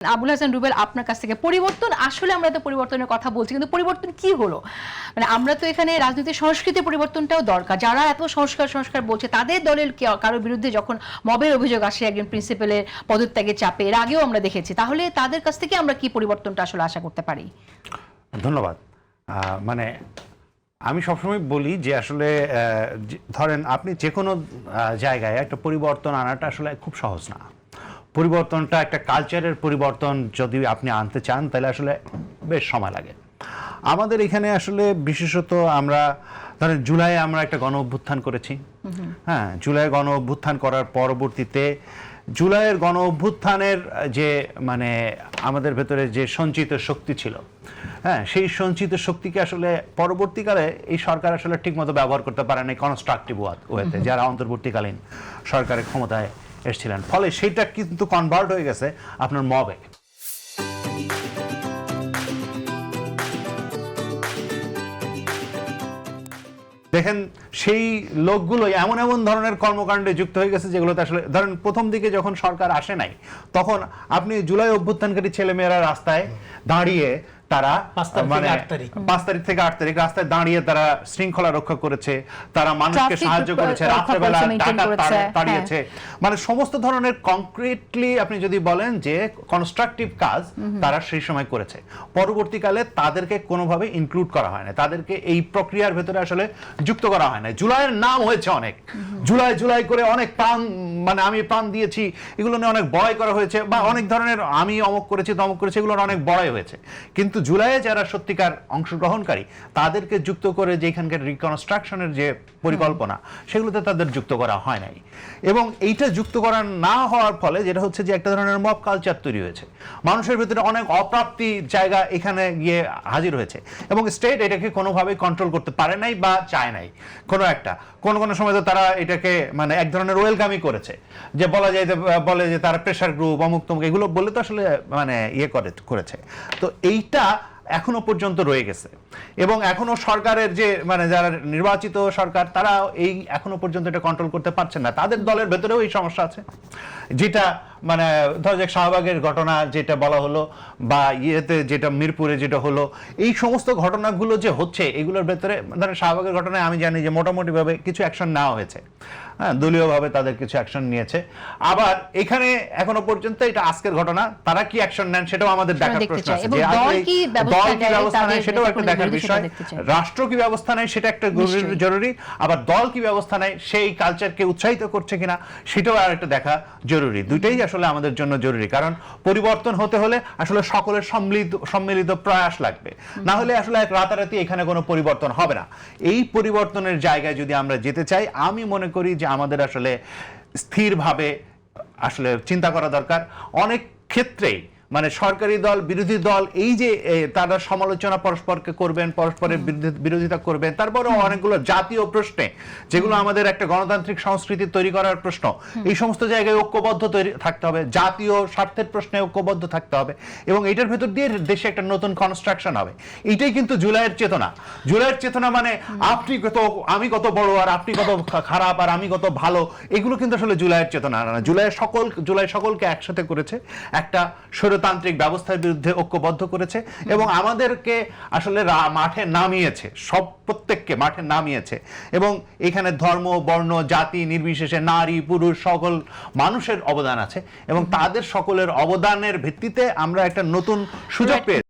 আবুল হাসান রুবেল, আপনার কাছ থেকে পরিবর্তন, আসলে আমরা তো পরিবর্তনের কথা বলছি, কিন্তু পরিবর্তন কি হলো? মানে আমরা তো এখানে রাজনৈতিক সংস্কৃতি পরিবর্তনটাও দরকার। যারা এত সংস্কার বলছে, তাদের দলের কারোর বিরুদ্ধে যখন মবের অভিযোগ আসে একজন প্রিন্সিপালের পদত্যাগের চাপে, এর আগেও আমরা দেখেছি, তাহলে তাদের কাছ থেকে আমরা কি পরিবর্তনটা আসলে আশা করতে পারি? ধন্যবাদ। মানে আমি সবসময় বলি যে আসলে ধরেন আপনি যে কোনো জায়গায় একটা পরিবর্তন আনাটা আসলে খুব সহজ না। পরিবর্তনটা একটা কালচারের পরিবর্তন যদি আপনি আনতে চান তাহলে আসলে বেশ সময় লাগে। আমাদের এখানে আসলে বিশেষত আমরা ধরেন জুলাইয়ে আমরা একটা গণ অভ্যুত্থান করেছি। হ্যাঁ, জুলাইয়ে গণ অভ্যুত্থান করার পরবর্তীতে জুলাইয়ের গণ অভ্যুত্থানের যে মানে আমাদের ভেতরে যে সঞ্চিত শক্তি ছিল, হ্যাঁ, সেই সঞ্চিত শক্তিকে আসলে পরবর্তীকালে এই সরকার আসলে ঠিকমতো ব্যবহার করতে পারে না কনস্ট্রাকটিভ ওয়েতে, যারা অন্তর্বর্তীকালীন সরকারের ক্ষমতায় এসেছিলেন। ফলে সেইটা কিন্তু কনভার্ট হয়ে গেছে আপনার মবে। দেখেন সেই লোকগুলোই এমন এমন ধরনের কর্মকাণ্ডে যুক্ত হয়ে গেছে যেগুলোতে আসলে ধরেন প্রথম দিকে যখন সরকার আসে নাই, তখন আপনি জুলাই অভ্যুত্থানকারী ছেলেমেয়েরা রাস্তায় দাঁড়িয়ে তারা মানে 5 তারিখ থেকে 8 তারিখ রাস্তায় দাঁড়িয়ে তারা শৃঙ্খলা রক্ষা করেছে, তারা মানুষকে সাহায্য করেছে, রাত্রেবেলা ডাকাত তাড়িয়েছে, মানে সমস্ত ধরনের কংক্রিটলি আপনি যদি বলেন যে কনস্ট্রাকটিভ কাজ তারা সেই সময় করেছে। পরবর্তীকালে তাদেরকে কোনোভাবে ইনক্লুড করা হয় না, তাদেরকে এই প্রক্রিয়ার ভেতরে আসলে যুক্ত করা হয় না। জুলাইয়ের নাম হয়েছে অনেক, জুলাই জুলাই করে অনেক প্রাণ, মানে আমি প্রাণ দিয়েছি, এগুলো নিয়ে অনেক বড়াই করা হয়েছে, বা অনেক ধরনের আমি অমুক করেছি তমুক করেছি, এগুলোর অনেক বড়াই হয়েছে। কিন্তু জুলাইয়ে যারা সত্যিকার অংশগ্রহণকারী তাদেরকে যুক্ত করে যে এখানকার রিকনস্ট্রাকশনের যে পরিকল্পনা, সেগুলোতে তাদের যুক্ত করা হয় নাই। এবং এইটা যুক্ত করা না হওয়ার ফলে যেটা হচ্ছে যে একটা ধরনের মব কালচার তৈরি হয়েছে, মানুষের ভিতরে অনেক অপ্রাপ্তি জায়গা এখানে গিয়ে হাজির হয়েছে, এবং স্টেট এটাকে কোনোভাবেই কন্ট্রোল করতে পারে নাই বা চায় নাই। কোনো সময় তো তারা এটাকে মানে এক ধরনের ওয়েলকামই করেছে, যে বলে যে তারা প্রেশার গ্রুপ অমুক তমুক এগুলো বলে তো আসলে মানে করেছে। তো এইটা এখনো পর্যন্ত রয়ে গেছে, এবং এখনো সরকারের যে মানে যারা নির্বাচিত সরকার তারা এই এখনো পর্যন্ত এটা কন্ট্রোল করতে পারছেন না। তাদের দলের ভেতরেও এই সমস্যা আছে, যেটা মানে ধর যে শাহবাগের ঘটনা যেটা বলা হলো, বা ইয়েতে যেটা মিরপুরে যেটা হলো, এই সমস্ত ঘটনাগুলো যে হচ্ছে এগুলোর ভেতরে ধরেন শাহবাগের ঘটনায় আমি জানি যে মোটামুটিভাবে কিছু অ্যাকশন নেওয়া হয়েছে, হ্যাঁ, দলীয়ভাবে তাদের কিছু অ্যাকশন নিয়েছে। আবার এখানে এখনো পর্যন্ত এটা আজকের ঘটনা, তারা কি অ্যাকশন নেন সেটাও আমাদের দেখার প্রশ্ন আছে, যে দল কি ব্যবস্থা নেয় সেটাও একটা দেখার বিষয়, রাষ্ট্র কি ব্যবস্থা নেয় সেটা একটা জরুরি, আবার দল কি ব্যবস্থা নেয় সেই কালচারকে উৎসাহিত করছে কিনা সেটাও আর একটা দেখা জরুরি। দুইটাই আসলে আমাদের জন্য জরুরি, কারণ পরিবর্তন হতে হলে আসলে সকলের সম্মিলিত প্রয়াস লাগবে, না হলে আসলে রাতারাতি এখানে কোনো পরিবর্তন হবে না। এই পরিবর্তনের জায়গায় যদি আমরা যেতে চাই, আমি মনে করি যে আমাদের আসলে স্থিরভাবে আসলে চিন্তা করা দরকার। অনেক ক্ষেত্রেই মানে সরকারি দল বিরোধী দল এই যে তারা সমালোচনা পরস্পরকে করবেন, পরস্পরের বিরোধিতা করবেন, তারপরে অনেকগুলো জাতীয় প্রশ্নে যেগুলো আমাদের একটা গণতান্ত্রিক সংস্কৃতি তৈরি করার প্রশ্ন, এই সমস্ত জায়গায় ঐক্যবদ্ধ থাকতে হবে, জাতীয় স্বার্থের প্রশ্নে ঐক্যবদ্ধ থাকতে হবে, এবং এটার ভেতর দিয়ে দেশে একটা নতুন কনস্ট্রাকশন হবে। এইটাই কিন্তু জুলাইয়ের চেতনা। জুলাইয়ের চেতনা মানে আমি কত বড় আর আপনি কত খারাপ আর আমি কত ভালো, এগুলো কিন্তু আসলে জুলাইয়ের চেতনা না। জুলাই সকলকে একসাথে করেছে, একটা তান্ত্রিক ব্যবস্থার বিরুদ্ধে ঐক্যবদ্ধ করেছে, এবং আমাদেরকে আসলে মাঠে নামিয়েছে, প্রত্যেককে মাঠে নামিয়েছে, এবং এখানে ধর্ম বর্ণ জাতি নির্বিশেষে নারী পুরুষ সকল মানুষের অবদান আছে, এবং তাদের সকলের অবদানের ভিত্তিতে আমরা একটা নতুন সুযোগ পেয়েছি।